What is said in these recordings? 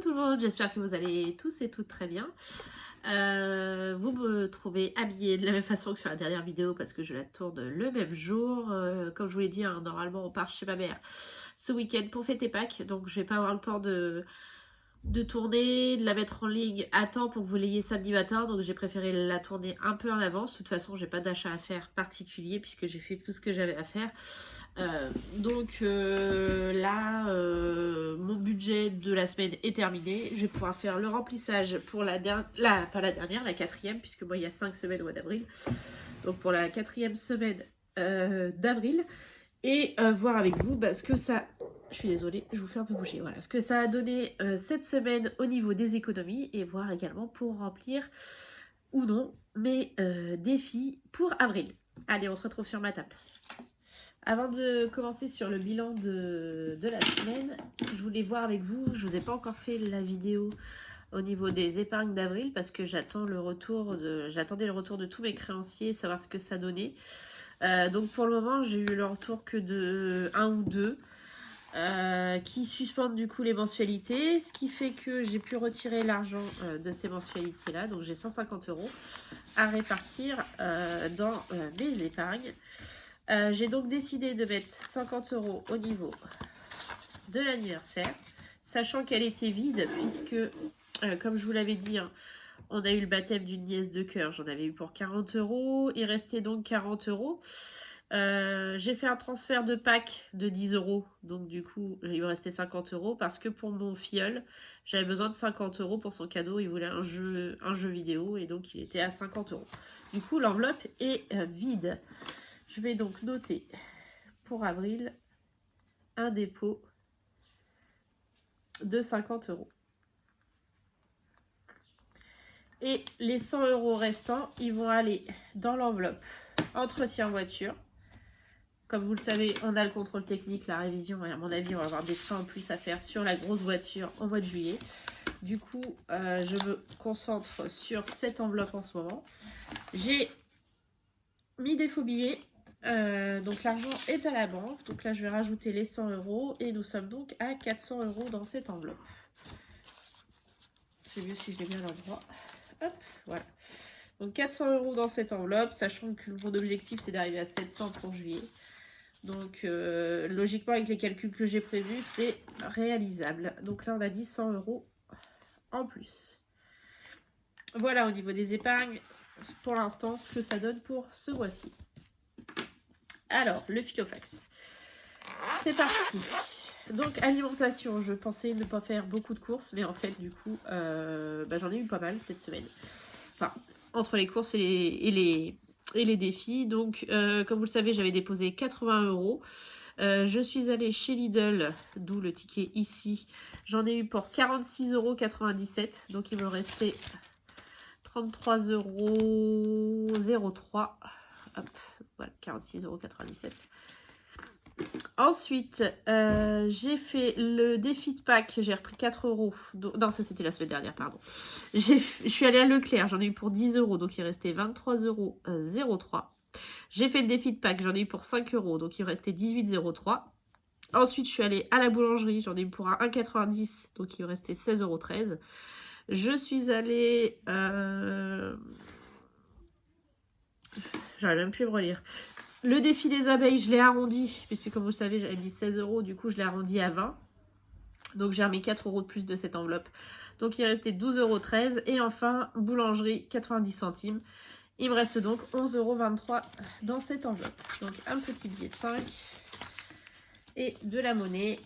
Coucou tout le monde, j'espère que vous allez tous et toutes très bien. Vous me trouvez habillée de la même façon que sur la dernière vidéo parce que je la tourne le même jour. Comme je vous l'ai dit, hein, normalement on part chez ma mère ce week-end pour fêter Pâques, donc je vais pas avoir le temps de tourner, de la mettre en ligne à temps pour que vous l'ayez samedi matin, donc j'ai préféré la tourner un peu en avance. De toute façon, j'ai pas d'achat à faire particulier puisque j'ai fait tout ce que j'avais à faire. Là, mon budget de la semaine est terminé. Je vais pouvoir faire le remplissage pour la quatrième, puisque moi il y a 5 semaines au mois d'avril. Donc pour la 4e semaine d'avril. Et voir avec vous ce que ça... Je suis désolée, je vous fais un peu bouger. Voilà, ce que ça a donné cette semaine au niveau des économies et voir également pour remplir ou non mes défis pour avril. Allez, on se retrouve sur ma table. Avant de commencer sur le bilan de la semaine, je voulais voir avec vous, je vous ai pas encore fait la vidéo au niveau des épargnes d'avril parce que j'attendais le retour de tous mes créanciers, savoir ce que ça donnait. Donc pour le moment, j'ai eu le retour que de 1 ou 2 qui suspendent du coup les mensualités, ce qui fait que j'ai pu retirer l'argent de ces mensualités-là. Donc j'ai 150 € à répartir dans mes épargnes. J'ai donc décidé de mettre 50 € au niveau de l'anniversaire, sachant qu'elle était vide, puisque, comme je vous l'avais dit, hein, on a eu le baptême d'une nièce de cœur, j'en avais eu pour 40 €, il restait donc 40 €. J'ai fait un transfert de Pâques de 10 €, donc du coup, il me restait 50 € parce que pour mon filleul, j'avais besoin de 50 € pour son cadeau, il voulait un jeu vidéo et donc il était à 50 €. Du coup, l'enveloppe est vide. Je vais donc noter pour avril un dépôt de 50 €. Et les 100 € restants, ils vont aller dans l'enveloppe entretien voiture. Comme vous le savez, on a le contrôle technique, la révision, et à mon avis, on va avoir des freins en plus à faire sur la grosse voiture au mois de juillet. Du coup, je me concentre sur cette enveloppe en ce moment. J'ai mis des faux billets. Donc l'argent est à la banque, donc là je vais rajouter les 100 € et nous sommes donc à 400 € dans cette enveloppe. C'est mieux si je l'ai bien à l'endroit. Hop, voilà. Donc 400 € dans cette enveloppe, sachant que mon objectif c'est d'arriver à 700 pour juillet. Donc logiquement avec les calculs que j'ai prévus, c'est réalisable. Donc là on a dit 100 € en plus. Voilà au niveau des épargnes, pour l'instant ce que ça donne pour ce mois-ci. Alors, le filofax. C'est parti. Donc, alimentation. Je pensais ne pas faire beaucoup de courses, mais en fait, du coup, j'en ai eu pas mal cette semaine. Enfin, entre les courses et les défis. Donc, comme vous le savez, j'avais déposé 80 €. Je suis allée chez Lidl, d'où le ticket ici. J'en ai eu pour 46,97 €. Donc, il me restait 33,03 €. Hop, voilà, 46,97 €. Ensuite, j'ai fait le défi de Pâques, j'ai repris 4 €. Non, ça c'était la semaine dernière, pardon. Je suis allée à Leclerc, j'en ai eu pour 10 €, donc il restait 23,03 €. J'ai fait le défi de Pâques, j'en ai eu pour 5 €, donc il restait 18,03 €. Ensuite, je suis allée à la boulangerie, j'en ai eu pour un 1,90 €, donc il restait 16,13 €. Je suis allée... J'arrive même plus à me relire. Le défi des abeilles, je l'ai arrondi, puisque comme vous le savez, j'avais mis 16 €, du coup je l'ai arrondi à 20. Donc j'ai remis 4 € de plus de cette enveloppe. Donc il restait 12,13 €. Et enfin, boulangerie, 90 centimes. Il me reste donc 11,23 € dans cette enveloppe. Donc un petit billet de 5 et de la monnaie.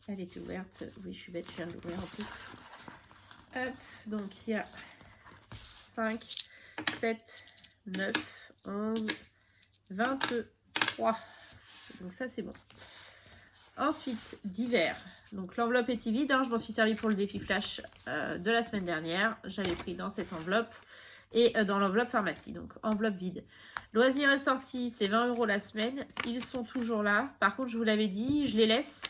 Elle était ouverte. Oui, je suis bête, je viens de l'ouvrir en plus. Hop, donc il y a 5, 7, 9, 11, 23. Donc ça c'est bon. Ensuite, divers. Donc l'enveloppe était vide, hein, je m'en suis servi pour le défi flash de la semaine dernière. J'avais pris dans cette enveloppe et dans l'enveloppe pharmacie. Donc enveloppe vide. Loisirs et sorties, c'est 20 € la semaine. Ils sont toujours là. Par contre, je vous l'avais dit, je les laisse.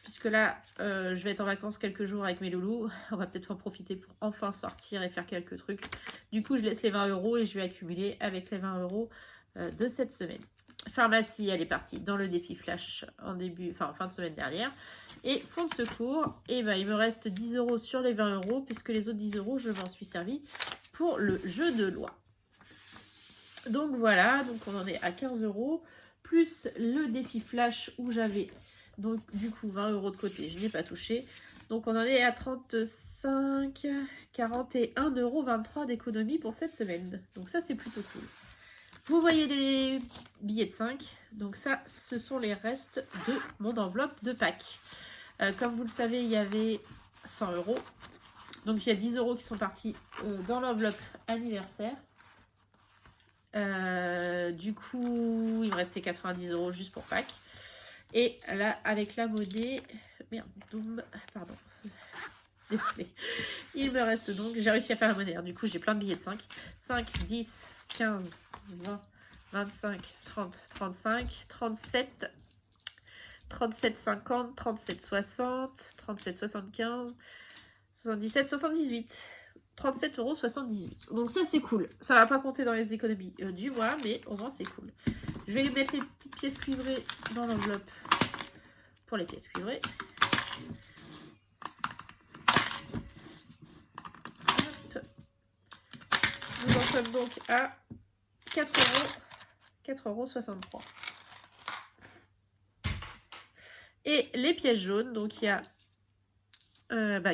Puisque là, je vais être en vacances quelques jours avec mes loulous. On va peut-être en profiter pour enfin sortir et faire quelques trucs. Du coup, je laisse les 20 € et je vais accumuler avec les 20 € de cette semaine. Pharmacie, elle est partie dans le défi flash en fin de semaine dernière. Et fonds de secours, et ben, il me reste 10 € sur les 20 €, puisque les autres 10 €, je m'en suis servi pour le jeu de loi. Donc voilà, donc on en est à 15 €, plus le défi flash où j'avais donc du coup 20 € de côté, je n'ai pas touché. Donc on en est à 35, 41,23 € d'économie pour cette semaine. Donc ça c'est plutôt cool. Vous voyez des billets de 5, donc ça ce sont les restes de mon enveloppe de Pâques. Comme vous le savez, il y avait 100 €. Donc il y a 10 € qui sont partis dans l'enveloppe anniversaire. Du coup, il me restait 90 € juste pour Pâques. Et là, avec la monnaie... Merde, pardon. Désolée. Il me reste donc... J'ai réussi à faire la monnaie. Du coup, j'ai plein de billets de 5. 5, 10, 15, 20, 25, 30, 35, 37... 37, 50, 37, 60, 37, 75, 77, 78. 37,78 €. Donc ça, c'est cool. Ça va pas compter dans les économies du mois, mais au moins, c'est cool. Je vais mettre les petites pièces cuivrées dans l'enveloppe pour les pièces cuivrées. Hop. Nous en sommes donc à 4,63 €. Et les pièces jaunes, donc il y a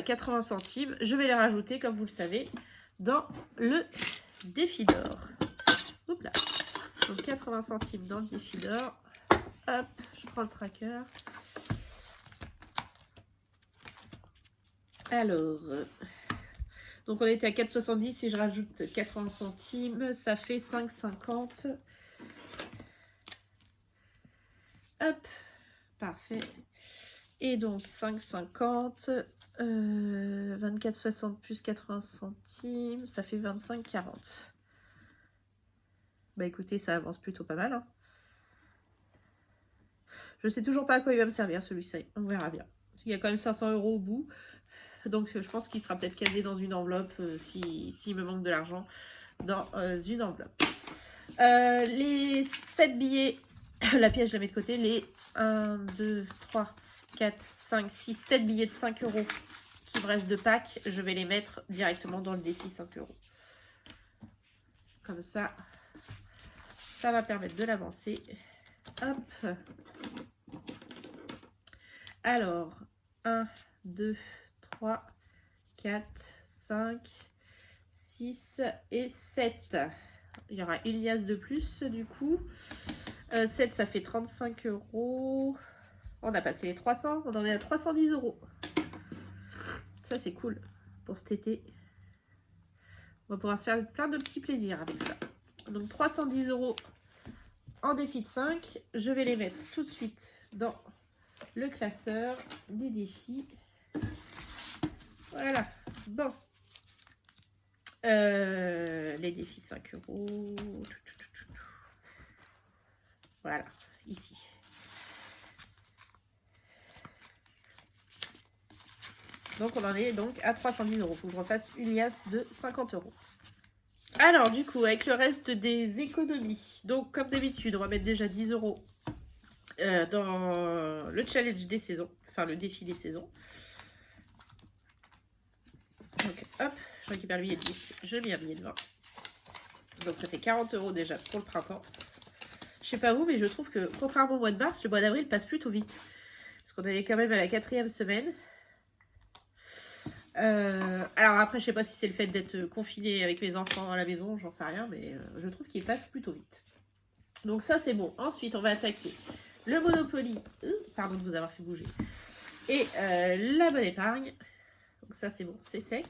80 centimes. Je vais les rajouter, comme vous le savez, dans le défi d'or. Oups là. Donc 80 centimes dans le défi d'or. Hop, je prends le tracker. Alors, donc on était à 4,70. Si je rajoute 80 centimes, ça fait 5,50. Hop, parfait. Et donc 5,50, 24,60 plus 80 centimes, ça fait 25,40. Bah écoutez, ça avance plutôt pas mal. Hein. Je sais toujours pas à quoi il va me servir celui-ci, on verra bien. Il y a quand même 500 € au bout, donc je pense qu'il sera peut-être casé dans une enveloppe s'il me manque de l'argent dans une enveloppe. Les 7 billets, la pièce je la mets de côté, les 1, 2, 3, 4, 5, 6, 7 billets de 5 € qui me restent de Pâques, je vais les mettre directement dans le défi 5 €. Comme ça, ça va permettre de l'avancer. Hop. Alors, 1, 2, 3, 4, 5, 6 et 7. Il y aura une liasse de plus du coup. 7, ça fait 35 €. On a passé les 300, on en est à 310 €. Ça, c'est cool pour cet été. On va pouvoir se faire plein de petits plaisirs avec ça. Donc, 310 € en défi de 5. Je vais les mettre tout de suite dans le classeur des défis. Voilà. Bon. Les défis 5 €. Voilà, ici. Donc on en est donc à 310 €. Il faut que je refasse une liasse de 50 €. Alors du coup, avec le reste des économies, donc comme d'habitude, on va mettre déjà 10 € dans le challenge des saisons, enfin le défi des saisons. Donc hop, je récupère le billet de 10, je mets un billet de 20. Donc ça fait 40 € déjà pour le printemps. Je sais pas vous, mais je trouve que contrairement au mois de mars, le mois d'avril passe plutôt vite. Parce qu'on est quand même à la 4e semaine. Alors après, je sais pas si c'est le fait d'être confiné avec mes enfants à la maison, j'en sais rien, mais je trouve qu'il passe plutôt vite. Donc ça, c'est bon. Ensuite, on va attaquer le Monopoly. Pardon de vous avoir fait bouger. Et la bonne épargne. Donc ça, c'est bon, c'est sec.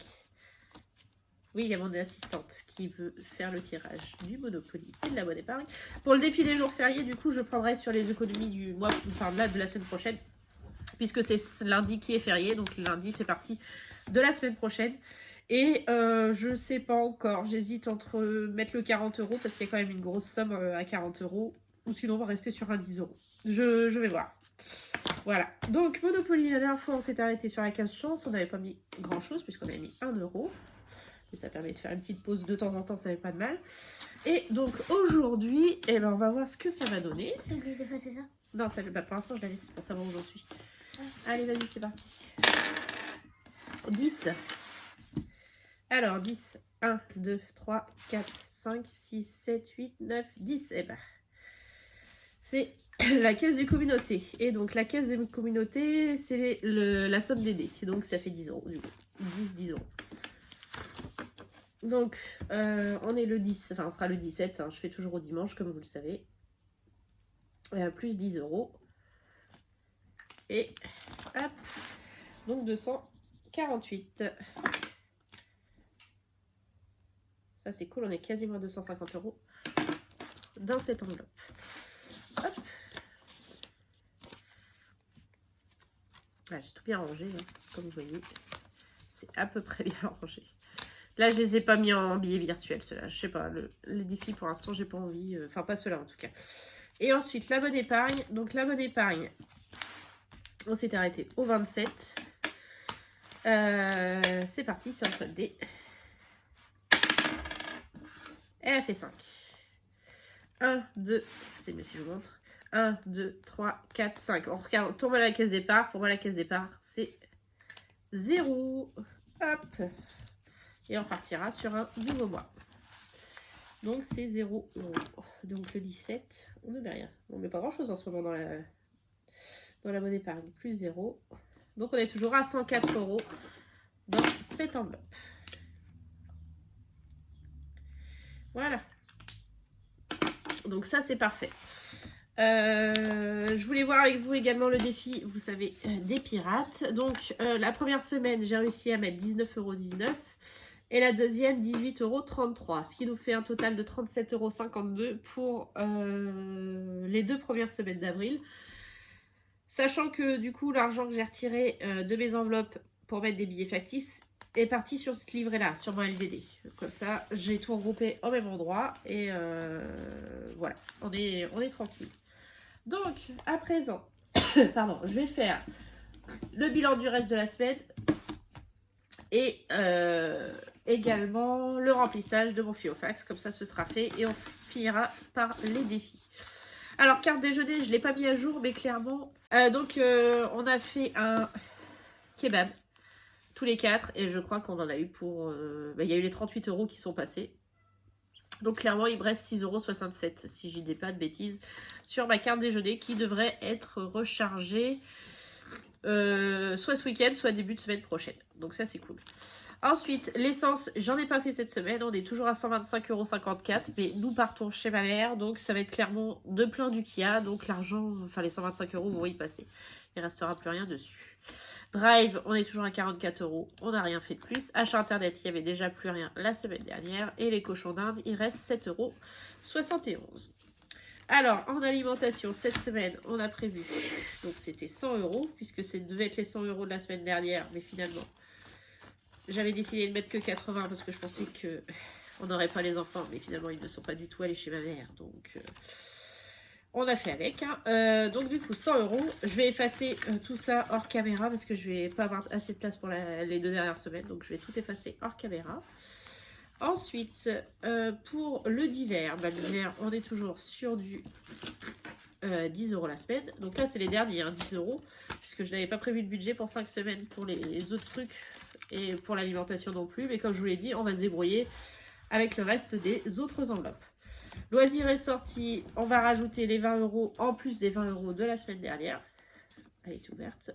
Oui, il y a mon assistante qui veut faire le tirage du Monopoly et de la bonne épargne. Pour le défi des jours fériés, du coup, je prendrai sur les économies du mois, enfin là, de la semaine prochaine, puisque c'est lundi qui est férié, donc lundi fait partie de la semaine prochaine. Et je sais pas encore, j'hésite entre mettre le 40 € parce qu'il y a quand même une grosse somme à 40 €, ou sinon on va rester sur un 10 €. Je vais voir. Voilà, donc Monopoly, la dernière fois on s'est arrêté sur la 15 chances, on n'avait pas mis grand chose puisqu'on avait mis 1 €. Et ça permet de faire une petite pause de temps en temps, ça fait pas de mal. Et donc aujourd'hui, eh ben, on va voir ce que ça va donner. T'as oublié d'effacer ça? Non, ça, bah, pour l'instant je la laisse pour savoir où j'en suis. Allez, vas-y, c'est parti. 10. Alors 10. 1, 2, 3, 4, 5, 6, 7, 8, 9, 10. Eh ben, c'est la caisse de communauté. Et donc la caisse de communauté, c'est la somme des dés. Donc ça fait 10 € du coup. 10 €. Donc on est le 10, enfin on sera le 17, hein, je fais toujours au dimanche comme vous le savez. Plus 10 €. Et hop, donc 248. Ça c'est cool, on est quasiment à 250 € dans cette enveloppe. Hop. Ah, j'ai tout bien rangé, hein, comme vous voyez. C'est à peu près bien rangé. Là, je les ai pas mis en billets virtuels, ceux-là. Je sais pas, les défis pour l'instant, j'ai pas envie. Enfin, pas ceux-là en tout cas. Et ensuite, la bonne épargne. Donc, la bonne épargne, on s'est arrêté au 27. C'est parti, c'est un soldé. Elle a fait 5. 1, 2, c'est mieux si je vous montre. 1, 2, 3, 4, 5. On regarde, on tombe à la caisse départ. Pour moi, la caisse départ, c'est 0. Hop. Et on partira sur un nouveau mois. Donc, c'est 0 €. Donc, le 17, on ne met rien. On ne met pas grand-chose en ce moment dans la bonne épargne. Plus 0. Donc, on est toujours à 104 € dans cette enveloppe. Voilà. Donc, ça, c'est parfait. Je voulais voir avec vous également le défi, vous savez, des pirates. Donc, la première semaine, j'ai réussi à mettre 19,19 € et la deuxième, 18,33 €, ce qui nous fait un total de 37,52 € pour les 2 premières semaines d'avril. Sachant que, du coup, l'argent que j'ai retiré de mes enveloppes pour mettre des billets factifs est parti sur ce livret-là, sur mon LDD. Comme ça, j'ai tout regroupé au même endroit et voilà, on est tranquille. Donc, à présent, pardon, je vais faire le bilan du reste de la semaine et également le remplissage de mon Fiofax. Comme ça, ce sera fait et on finira par les défis. Alors, carte déjeuner, je ne l'ai pas mis à jour, mais clairement... on a fait un kebab, tous les 4, et je crois qu'on en a eu pour... il y a eu les 38 € qui sont passés. Donc clairement, il me reste 6,67 €, si je dis pas de bêtises, sur ma carte déjeuner qui devrait être rechargée soit ce week-end, soit début de semaine prochaine. Donc ça, c'est cool. Ensuite, l'essence, j'en ai pas fait cette semaine. On est toujours à 125,54 €, mais nous partons chez ma mère. Donc ça va être clairement de plein du Kia. Donc l'argent, enfin les 125 € vont y passer. Il restera plus rien dessus. Drive, on est toujours à 44 €. On n'a rien fait de plus. Achat internet, il n'y avait déjà plus rien la semaine dernière. Et les cochons d'Inde, il reste 7,71 €. Alors, en alimentation, cette semaine, on a prévu, donc c'était 100 €, puisque ça devait être les 100 € de la semaine dernière, mais finalement, j'avais décidé de mettre que 80 parce que je pensais qu'on n'aurait pas les enfants, mais finalement, ils ne sont pas du tout allés chez ma mère, donc on a fait avec. Hein. Donc du coup, 100 €. Je vais effacer tout ça hors caméra parce que je vais pas avoir assez de place pour les 2 dernières semaines, donc je vais tout effacer hors caméra. Ensuite, pour le d'hiver, l'hiver, on est toujours sur du 10 € la semaine. Donc là, c'est les derniers, hein, 10 €, puisque je n'avais pas prévu de budget pour 5 semaines pour les autres trucs et pour l'alimentation non plus. Mais comme je vous l'ai dit, on va se débrouiller avec le reste des autres enveloppes. Loisirs et sorties, on va rajouter les 20 € en plus des 20 € de la semaine dernière. Elle est ouverte.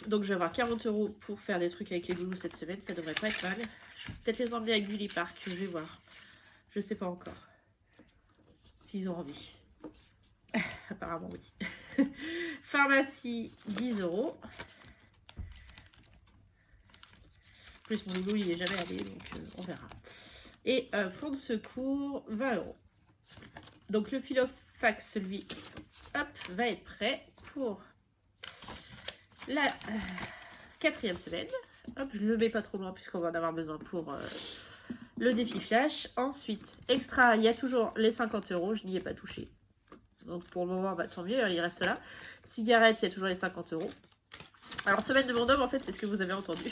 Donc je vais avoir 40 € pour faire des trucs avec les loulous cette semaine, ça devrait pas être mal. Je vais peut-être les emmener avec Gulli Park, je vais voir. Je sais pas encore. S'ils ont envie. Apparemment oui. Pharmacie, 10 €. Plus mon loulou il est jamais allé, donc on verra. Et fonds de secours, 20 €. Donc le Filofax, celui, hop, va être prêt pour la 4e semaine. Hop, je ne le mets pas trop loin puisqu'on va en avoir besoin pour le défi flash. Ensuite, extra, il y a toujours les 50 €, je n'y ai pas touché. Donc pour le moment, bah, tant mieux, il reste là. Cigarette, il y a toujours les 50 €. Alors, semaine de mon homme, en fait, c'est ce que vous avez entendu.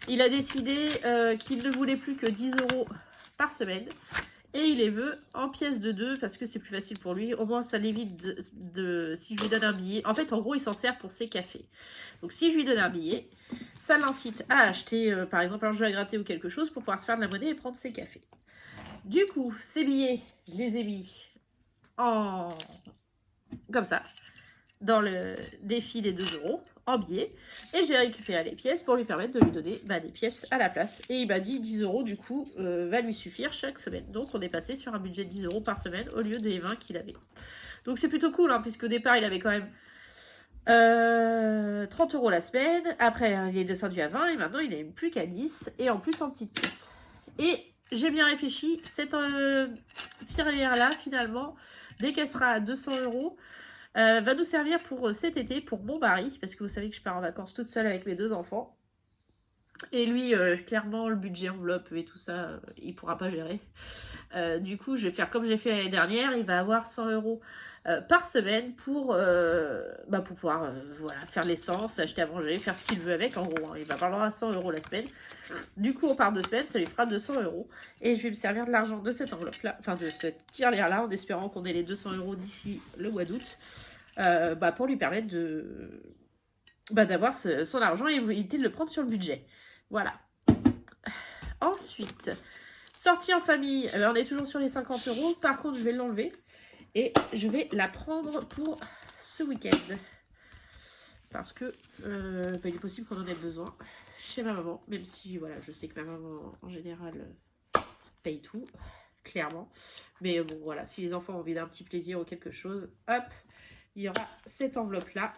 Il a décidé qu'il ne voulait plus que 10 € par semaine. Et il les veut en pièces de 2 parce que c'est plus facile pour lui. Au moins, ça l'évite si je lui donne un billet. En fait, en gros, il s'en sert pour ses cafés. Donc, si je lui donne un billet, ça l'incite à acheter, par exemple, un jeu à gratter ou quelque chose pour pouvoir se faire de la monnaie et prendre ses cafés. Du coup, ces billets, je les ai mis en... comme ça, dans le défi des 2 € en billets. Et j'ai récupéré les pièces pour lui permettre de lui donner des pièces à la place. Et il m'a dit 10 € du coup va lui suffire chaque semaine. Donc on est passé sur un budget de 10 € par semaine au lieu des 20 qu'il avait. Donc c'est plutôt cool, hein, puisque au départ il avait quand même 30 € la semaine. Après il est descendu à 20 et maintenant il n'est plus qu'à 10 et en plus en petites pièces. Et j'ai bien réfléchi, cette tirelire là finalement, dès qu'elle sera à 200 €, va nous servir pour cet été, pour mon mari, parce que vous savez que je pars en vacances toute seule avec mes 2 enfants. Et lui, clairement, le budget enveloppe et tout ça, il pourra pas gérer. Du coup, je vais faire comme j'ai fait l'année dernière, il va avoir 100 € par semaine pour pouvoir voilà, faire l'essence, acheter à manger, faire ce qu'il veut avec, en gros. Hein. Il va pas avoir 100 € la semaine. Du coup, on part 2 semaines, ça lui fera 200 €. Et je vais me servir de l'argent de cette enveloppe-là, enfin de cette tirelire-là, en espérant qu'on ait les 200 € d'ici le mois d'août. Pour lui permettre d'avoir son argent et éviter de le prendre sur le budget. Voilà. Ensuite, sortie en famille, on est toujours sur les 50 €. Par contre, je vais l'enlever et je vais la prendre pour ce week-end. Parce que il est possible qu'on en ait besoin chez ma maman. Même si, voilà, je sais que ma maman, en général, paye tout, clairement. Mais bon, voilà, si les enfants ont envie d'un petit plaisir ou quelque chose, hop, il y aura cette enveloppe-là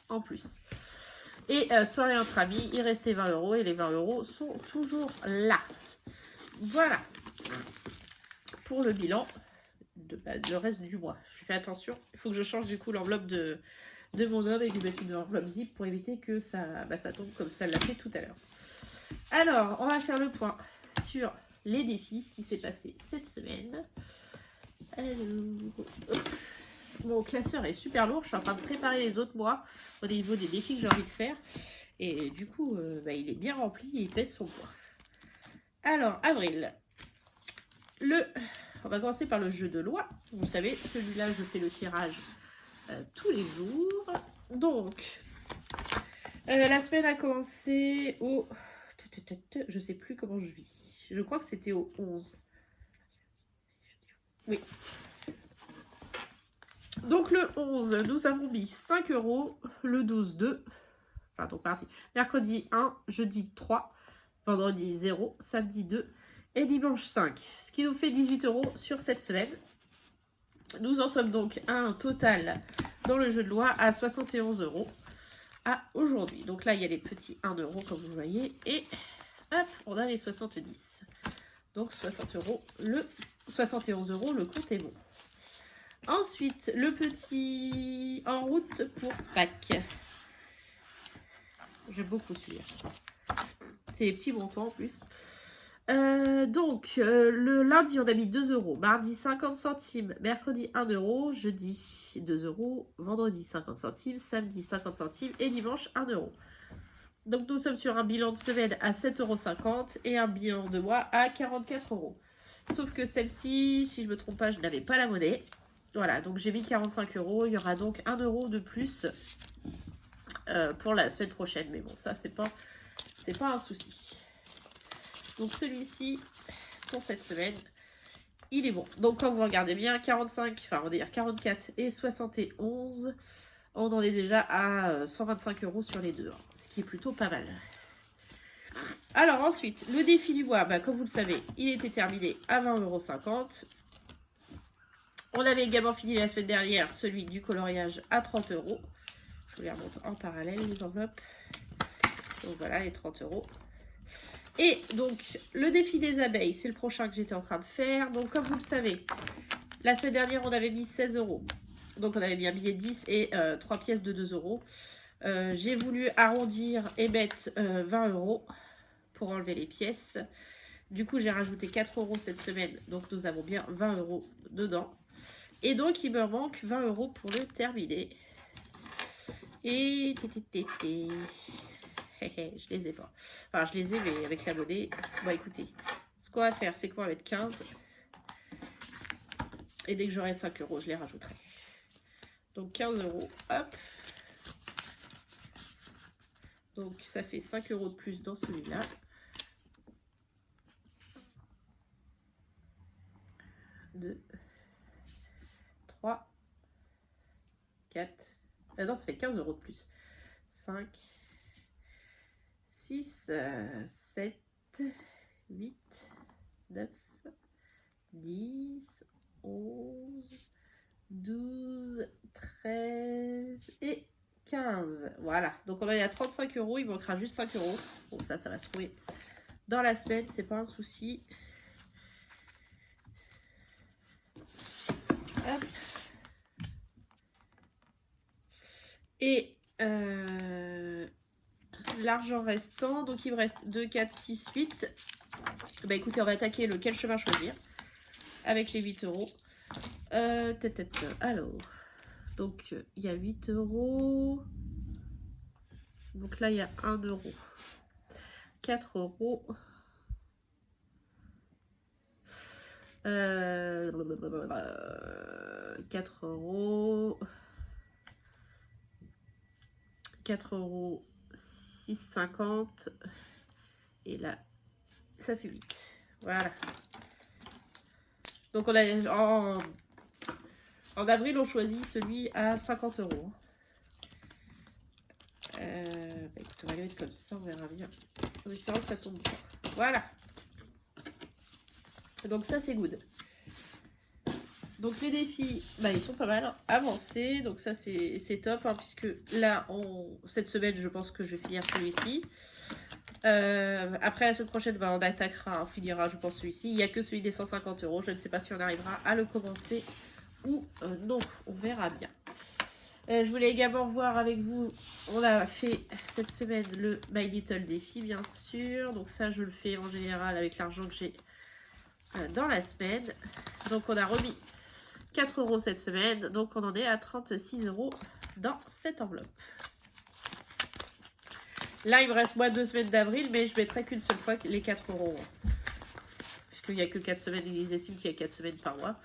en plus. Et soirée entre amis, il restait 20 € et les 20 € sont toujours là. Voilà. Pour le bilan le reste du mois. Je fais attention. Il faut que je change du coup l'enveloppe de mon homme et que je mette une enveloppe zip pour éviter que ça tombe comme ça l'a fait tout à l'heure. Alors, on va faire le point sur les défis, ce qui s'est passé cette semaine. Mon classeur est super lourd, je suis en train de préparer les autres mois au niveau des défis que j'ai envie de faire. Et du coup, il est bien rempli et il pèse son poids. Alors, avril. On va commencer par le jeu de loi. Vous savez, celui-là, je fais le tirage tous les jours. Donc, la semaine a commencé au... Je sais plus comment je vis. Je crois que c'était au 11. Oui. Donc le 11, nous avons mis 5 €, le 12, 2, enfin donc parti, mercredi 1, jeudi 3, vendredi 0, samedi 2 et dimanche 5, ce qui nous fait 18 € sur cette semaine. Nous en sommes donc à un total dans le jeu de loi à 71 € à aujourd'hui. Donc là, il y a les petits 1 € comme vous voyez et hop, on a les 70. Donc 60 €, 71 €, le compte est bon. Ensuite, le petit en route pour Pâques. J'aime beaucoup celui-là. C'est les petits montants en plus. Le lundi, on a mis 2 €. Mardi, 50 centimes. Mercredi, 1 €. Jeudi, 2 €. Vendredi, 50 centimes. Samedi, 50 centimes. Et dimanche, 1 €. Donc, nous sommes sur un bilan de semaine à 7,50 € et un bilan de mois à 44 €. Sauf que celle-ci, si je ne me trompe pas, je n'avais pas la monnaie. Voilà, donc j'ai mis 45 €. Il y aura donc 1 € de plus pour la semaine prochaine. Mais bon, ça, c'est pas un souci. Donc celui-ci, pour cette semaine, il est bon. Donc quand vous regardez bien, 45, enfin on va dire 44 et 71, on en est déjà à 125 € sur les deux. Hein, ce qui est plutôt pas mal. Alors ensuite, le défi du mois, comme vous le savez, il était terminé à 20,50 €. On avait également fini la semaine dernière celui du coloriage à 30 €. Je vous les remonte en parallèle, les enveloppes. Donc voilà, les 30 €. Et donc, le défi des abeilles, c'est le prochain que j'étais en train de faire. Donc, comme vous le savez, la semaine dernière, on avait mis 16 €. Donc, on avait mis un billet de 10 et 3 pièces de 2 €. J'ai voulu arrondir et mettre 20 € pour enlever les pièces. Du coup, j'ai rajouté 4 € cette semaine. Donc, nous avons bien 20 € dedans. Et donc, il me manque 20 € pour le terminer. Et... Je les ai pas. Enfin, je les ai, mais avec la monnaie. Bon, écoutez, ce qu'on va faire, c'est qu'on va mettre 15. Et dès que j'aurai 5 euros, je les rajouterai. Donc 15 euros, hop. Donc ça fait 5 euros de plus dans celui-là. 2, 3, 4. Non, ça fait 15 euros de plus. 5, 6, 7, 8, 9, 10, 11, 12, 13 et 15. Voilà. Donc on est à 35 euros. Il manquera juste 5 euros. Bon, ça va se trouver dans la semaine. C'est pas un souci. Hop. Et l'argent restant, donc il me reste 2, 4, 6, 8. Bah écoutez, on va attaquer lequel chemin choisir avec les 8 euros. Alors, donc il y a 8 euros. Donc là, il y a 1 euro. 4 euros. 4 euros. 4 euros 6,50. Et là, ça fait 8. Voilà. Donc on a en avril, on choisit celui à 50 euros. Bah écoute, on va le mettre comme ça, on verra bien. En espérant que ça tombe bien. Voilà. Donc ça, c'est good. Donc les défis, bah, ils sont pas mal avancés. Donc ça, c'est top. Hein, puisque là, cette semaine, je pense que je vais finir celui-ci. Après la semaine prochaine, bah, on attaquera, on finira, je pense, celui-ci. Il n'y a que celui des 150 euros. Je ne sais pas si on arrivera à le commencer ou non. On verra bien. Je voulais également voir avec vous, on a fait cette semaine le My Little Défi, bien sûr. Donc ça, je le fais en général avec l'argent que j'ai dans la semaine. Donc on a remis 4 euros cette semaine. Donc on en est à 36 euros dans cette enveloppe. Là, il me reste moi 2 semaines d'avril, mais je mettrai qu'une seule fois les 4 euros. Puisqu'il n'y a que 4 semaines, ils estiment qu'il y a 4 semaines par mois.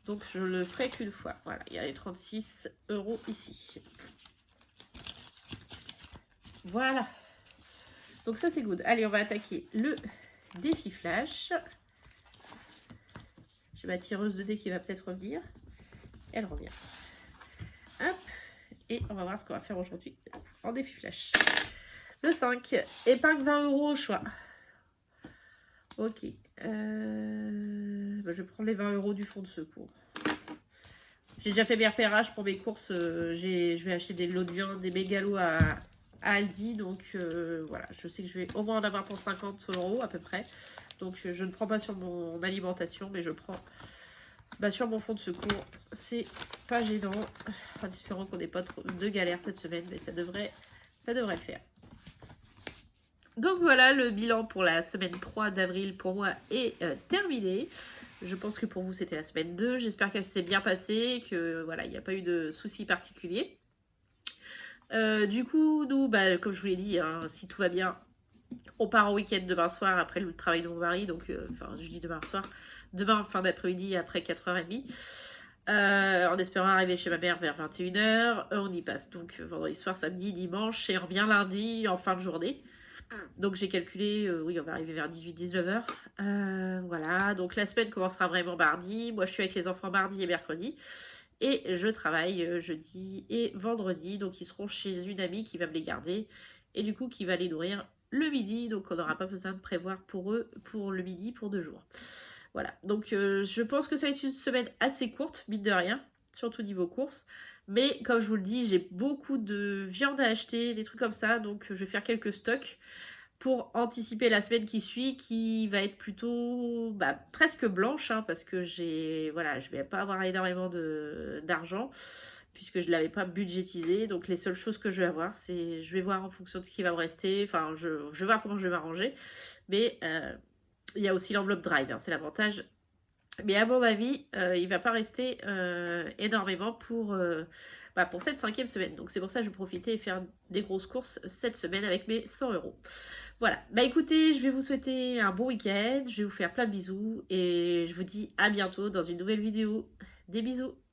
Donc je le ferai qu'une fois. Voilà, il y a les 36 euros ici. Voilà. Donc ça c'est good. Allez, on va attaquer le défi flash. J'ai ma tireuse de dés qui va peut-être revenir. Elle revient. Hop. Et on va voir ce qu'on va faire aujourd'hui en défi flash. Le 5. Épingle 20 euros au choix. Ok. Je vais prendre les 20 euros du fonds de secours. J'ai déjà fait mes repérages pour mes courses. Je vais acheter des lots de viande, des mégalos à Aldi. Donc voilà, je sais que je vais au moins en avoir pour 50 euros à peu près. Donc je ne prends pas sur mon alimentation, mais je prends sur mon fonds de secours. C'est pas gênant. En espérant qu'on n'ait pas trop de galères cette semaine, mais ça devrait le faire. Donc voilà, le bilan pour la semaine 3 d'avril pour moi est terminé. Je pense que pour vous c'était la semaine 2. J'espère qu'elle s'est bien passée, que voilà, il n'y a pas eu de soucis particuliers. Du coup, nous, comme je vous l'ai dit, hein, si tout va bien, on part en week-end demain soir après le travail de mon mari. Donc, je dis demain soir, demain fin d'après-midi après 4h30. En espérant arriver chez ma mère vers 21h. On y passe donc vendredi soir, samedi, dimanche et on revient lundi en fin de journée. Donc j'ai calculé, oui, on va arriver vers 18-19h. Voilà, donc la semaine commencera vraiment mardi. Moi, je suis avec les enfants mardi et mercredi. Et je travaille jeudi et vendredi. Donc ils seront chez une amie qui va me les garder. Et du coup, qui va les nourrir le midi. Donc on n'aura pas besoin de prévoir pour eux, pour le midi, pour 2 jours. Voilà, donc je pense que ça va être une semaine assez courte, mine de rien. Surtout niveau courses. Mais comme je vous le dis, j'ai beaucoup de viande à acheter, des trucs comme ça. Donc je vais faire quelques stocks pour anticiper la semaine qui suit, qui va être plutôt presque blanche. Hein, parce que je vais pas avoir énormément d'argent. Puisque je ne l'avais pas budgétisé. Donc les seules choses que je vais avoir, c'est... Je vais voir en fonction de ce qui va me rester. Enfin, je vais voir comment je vais m'arranger. Mais il y a aussi l'enveloppe drive. Hein, c'est l'avantage. Mais à mon avis, il ne va pas rester énormément pour bah, pour cette 5e semaine. Donc c'est pour ça que je vais profiter et faire des grosses courses cette semaine avec mes 100 euros. Voilà, bah écoutez, je vais vous souhaiter un bon week-end, je vais vous faire plein de bisous et je vous dis à bientôt dans une nouvelle vidéo. Des bisous!